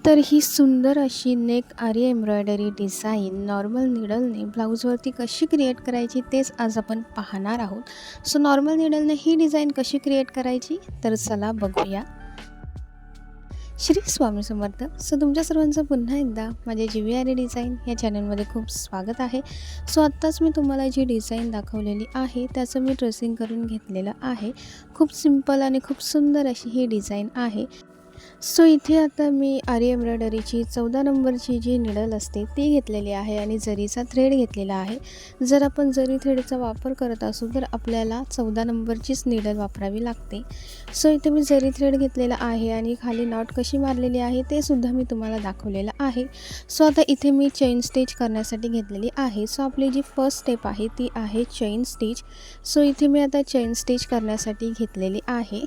तर ही सुंदर अशी नेक आरी एम्ब्रॉयडरी डिझाईन नॉर्मल नीडलने ब्लाऊजवरती कशी क्रिएट करायची तेच आज आपण पाहणार आहोत. सो नॉर्मल नीडलने ही डिझाईन कशी क्रिएट करायची तर चला बघूया. श्री स्वामी समर्थ. सो तुमच्या सर्वांचं पुन्हा एकदा माझ्या जीवी आरी डिझाईन या चॅनलमध्ये खूप स्वागत आहे. सो आत्ताच मी तुम्हाला जी डिझाईन दाखवलेली आहे त्याचं मी ड्रेसिंग करून घेतलेलं आहे. खूप सिंपल आणि खूप सुंदर अशी ही डिझाईन आहे. सो इथे आता मी आरी एम्ब्रॉयडरीची 14 नंबरची जी निडल असते ती घेतलेली आहे आणि जरीचा थ्रेड घेतलेला आहे. जर आपण जरी थ्रेडचा वापर करत असू तर आपल्याला 14 नंबरचीच निडल वापरावी लागते. सो इथे मी जरी थ्रेड घेतलेला आहे आणि खाली नॉट कशी मारलेली आहे ते सुद्धा मी तुम्हाला दाखवलेलं आहे. सो आता इथे मी चेन स्टिच करण्यासाठी घेतलेली आहे. सो आपली जी फर्स्ट स्टेप आहे ती आहे चेन स्टिच. सो इथे मी आता चेन स्टिच करण्यासाठी घेतलेली आहे.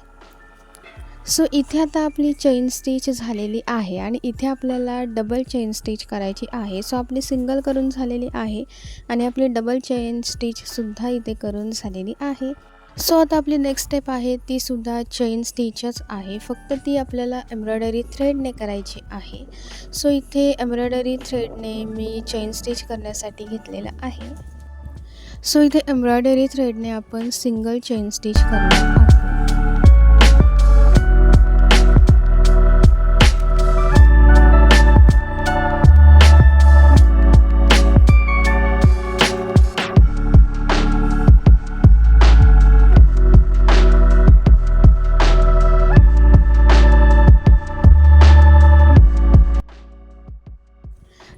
सो इथे आता आपली चेन स्टिच झालेली आहे आणि इथे आपल्याला डबल चेन स्टिच करायची आहे. सो आपली सिंगल करून झालेली आहे आणि आपली डबल चेन स्टिचसुद्धा इथे करून झालेली आहे. सो आता आपली नेक्स्ट स्टेप आहे ती सुद्धा चेन स्टिचच आहे, फक्त ती आपल्याला एम्ब्रॉयडरी थ्रेडने करायची आहे. सो इथे एम्ब्रॉयडरी थ्रेडने मी चेन स्टिच करण्यासाठी घेतलेलं आहे. सो इथे एम्ब्रॉयडरी थ्रेडने आपण सिंगल चेन स्टिच करणार आहोत.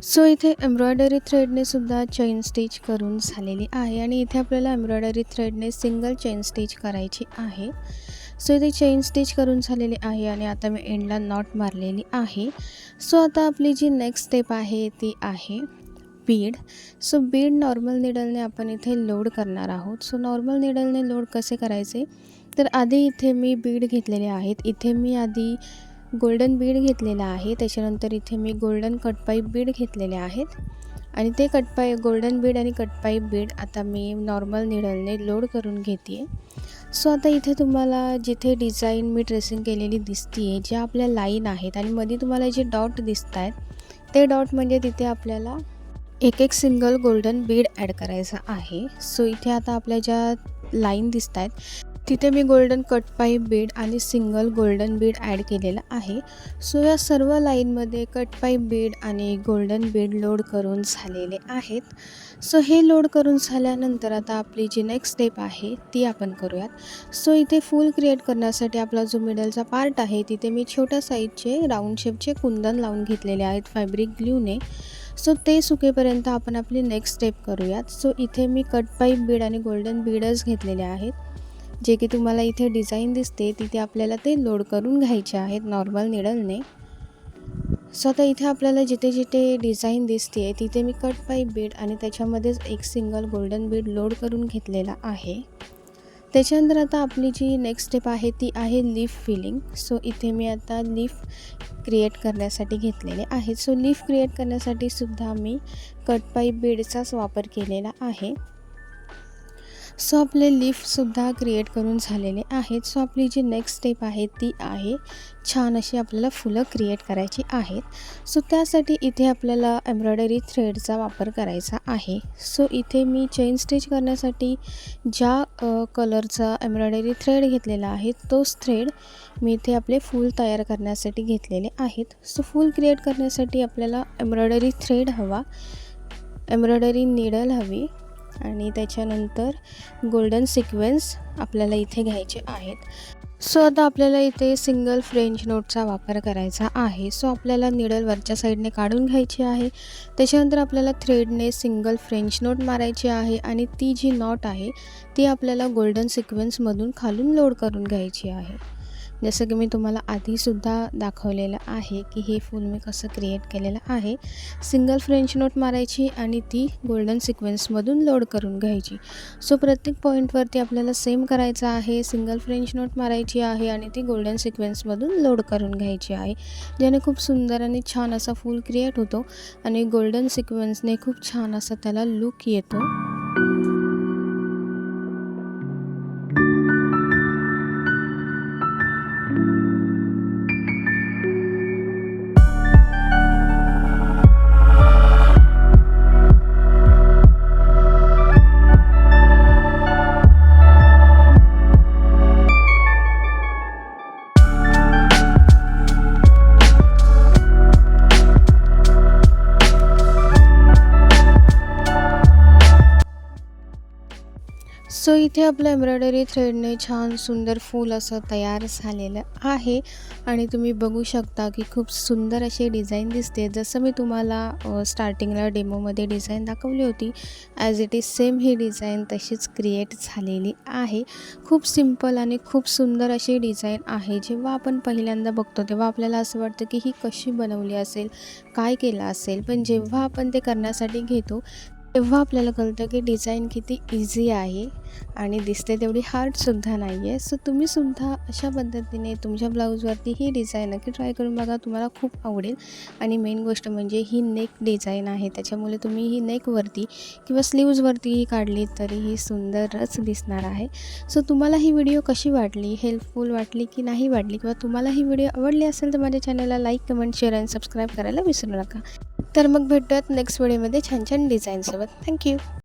सो इथे एम्ब्रॉयडरी थ्रेडने सुद्धा चेन स्टिच करून झालेली आहे आणि इथे आपल्याला एम्ब्रॉयडरी थ्रेडने सिंगल चेन स्टिच करायची आहे. सो इथे चेन स्टिच करून झालेली आहे आणि आता मी एंडला नॉट मारलेली आहे. सो आता आपली जी नेक्स्ट स्टेप आहे ती आहे बीड. सो बीड नॉर्मल निडलने आपण इथे लोड करणार आहोत. सो नॉर्मल निडलने लोड कसे करायचे तर आधी इथे मी बीड घेतलेले आहेत. इथे मी आधी गोल्डन बीड घेतलेला आहे, त्याच्यानंतर इथे मी गोल्डन कटपाईप बीड घेतलेले आहेत आणि ते गोल्डन बीड आणि कटपाईप बीड आता मी नॉर्मल निडलने लोड करून घेते. सो आता इथे तुम्हाला जिथे डिझाईन मी ट्रेसिंग केलेली दिसते आहे, ज्या आपल्या लाईन आहेत आणि मध्ये तुम्हाला जे डॉट दिसत आहेत ते डॉट म्हणजे तिथे आपल्याला एक सिंगल गोल्डन बीड ॲड करायचा आहे. सो इथे आता आपल्या ज्या लाईन दिसत आहेत तिथे मी गोल्डन कट पाईप बीड आणि सिंगल गोल्डन बीड ॲड केलेलं आहे. सो या सर्व लाईनमध्ये कट पाईप बीड आणि गोल्डन बीड लोड करून झालेले आहेत. सो हे लोड करून झाल्यानंतर आता आपली जी नेक्स्ट स्टेप आहे ती आपण करूयात. सो इथे फूल क्रिएट करण्यासाठी आपला जो मिडलचा पार्ट आहे तिथे मी छोट्या साईजचे राऊंड शेपचे कुंदन लावून घेतलेले आहेत फॅब्रिक ग्लूने. सो ते सुकेपर्यंत आपण आपली नेक्स्ट स्टेप करूयात. सो इथे मी कट पाईप बीड आणि गोल्डन बीडच घेतलेले आहेत. जे की तुम्हाला इथे डिझाईन दिसते तिथे आपल्याला ते लोड करून घ्यायचे आहेत नॉर्मल निडलने. सो आता इथे आपल्याला जिथे जिथे डिझाईन दिसते आहे तिथे मी कट पाईप बीड आणि त्याच्यामध्येच एक सिंगल गोल्डन बीड लोड करून घेतलेला आहे. त्याच्यानंतर आता आपली जी नेक्स्ट स्टेप आहे ती आहे लीफ फिलिंग. सो इथे मी आता लीफ क्रिएट करण्यासाठी घेतलेले आहे. सो लीफ क्रिएट करण्यासाठी सुद्धा मी कट पाईप बीडचाच वापर केलेला आहे. सो आपले लीफसुद्धा क्रिएट करून झालेले आहेत. सो आपली जी नेक्स्ट स्टेप आहे ती आहे छान अशी आपल्याला फुलं क्रिएट करायची आहेत. सो त्यासाठी इथे आपल्याला एम्ब्रॉयडरी थ्रेडचा वापर करायचा आहे. सो इथे मी चेन स्टिच करण्यासाठी ज्या कलरचा एम्ब्रॉयडरी थ्रेड घेतलेला आहे तोच थ्रेड मी इथे आपले फूल तयार करण्यासाठी घेतलेले आहेत. सो फूल क्रिएट करण्यासाठी आपल्याला एम्ब्रॉयडरी थ्रेड हवा, एम्ब्रॉयडरी नीडल हवी आणि त्याच्यानंतर गोल्डन सिक्वेन्स आपल्याला इथे घ्यायचे आहेत. सो आता आपल्याला इथे सिंगल फ्रेंच नोटचा वापर करायचा आहे. सो आपल्याला नीडल वरच्या साईडने काढून घ्यायची आहे. त्याच्यानंतर आपल्याला थ्रेडने सिंगल फ्रेंच नोट मारायची आहे आणि ती जी नॉट आहे ती आपल्याला गोल्डन सिक्वेन्समधून खालून लोड करून घ्यायची आहे. जसं की मी तुम्हाला आधीसुद्धा दाखवलेलं आहे की हे फूल मी कसं क्रिएट केलेलं आहे. सिंगल फ्रेंच नोट मारायची आणि ती गोल्डन सिक्वेन्समधून लोड करून घ्यायची. सो प्रत्येक पॉईंटवरती आपल्याला सेम करायचं आहे. सिंगल फ्रेंच नोट मारायची आहे आणि ती गोल्डन सिक्वेन्समधून लोड करून घ्यायची आहे, ज्याने खूप सुंदर आणि छान असा फूल क्रिएट होतो आणि गोल्डन सिक्वेन्सने खूप छान असा त्याला लुक येतो. सो इथे आपलं एम्ब्रॉयडरी थ्रेडने छान सुंदर फूल असं तयार झालेलं आहे आणि तुम्ही बघू शकता की खूप सुंदर अशी डिझाईन दिसते. जसं मी तुम्हाला स्टार्टिंगला डेमोमध्ये डिझाईन दाखवली होती, as it is same he design तशीच क्रिएट झालेली आहे. खूप सिंपल आणि खूप सुंदर अशी डिझाईन आहे. जेव्हा आपण पहिल्यांदा बघतो तेव्हा आपल्याला असं वाटतं की ही कशी बनवली असेल, काय केलं असेल, पण जेव्हा आपण ते करण्यासाठी घेतो तेव्हा आपल्याला कळतं की डिझाईन किती इझी आहे आणि दिसते तेवढी हार्डसुद्धा नाही आहे. सो तुम्हीसुद्धा अशा पद्धतीने तुमच्या ब्लाऊजवरती ही डिझाईन नक्की ट्राय करून बघा, तुम्हाला खूप आवडेल. आणि मेन गोष्ट म्हणजे ही नेक डिझाईन आहे, त्याच्यामुळे तुम्ही ही नेकवरती किंवा स्लीव्जवरतीही काढली तरीही सुंदरच दिसणार आहे. सो तुम्हाला ही व्हिडिओ कशी वाटली, हेल्पफुल वाटली की नाही वाटली, किंवा तुम्हाला ही व्हिडिओ आवडली असेल तर माझ्या चॅनलला लाईक, कमेंट, शेअर आणि सबस्क्राईब करायला विसरू नका. तर मग भेटूयात नेक्स्ट व्हिडिओमध्ये छान छान डिझाईनसोबत. थँक्यू.